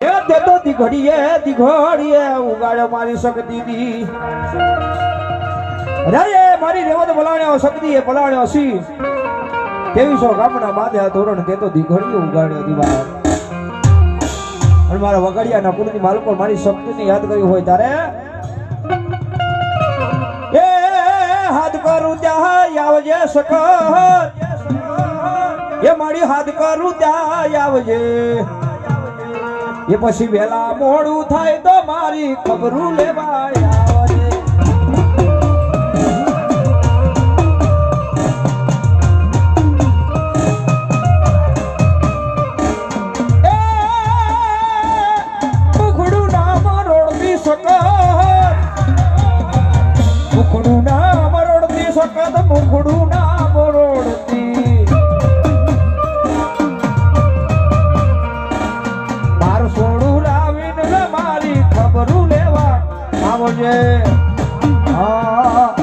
દેતો દીઘડીએ ઉગાડ્યો મારી શક્તિ દી રે મારી રેવત બોલાણ્યો શક્તિ એ બોલાણ્યો સી 2300 ગામના બાંધ્યા તોરણ દેતો દીઘડીએ ઉગાડ્યો દીવા અને મારા વગાડિયાના કુળની માલકો મારી શક્તિને યાદ કરી હોય ત્યારે એ હાથ કરું ત્યાં આવજે સકત એ મારી હાથ કરું ત્યાં આવજે એ પછી વેલા મોડું થાય તો મારી ખબરું લેવા આવજે મુખડું નામ રોડતી સકત મુખડું નામ રોડતી સકત મુખડું નામ રોડતી આવજે હા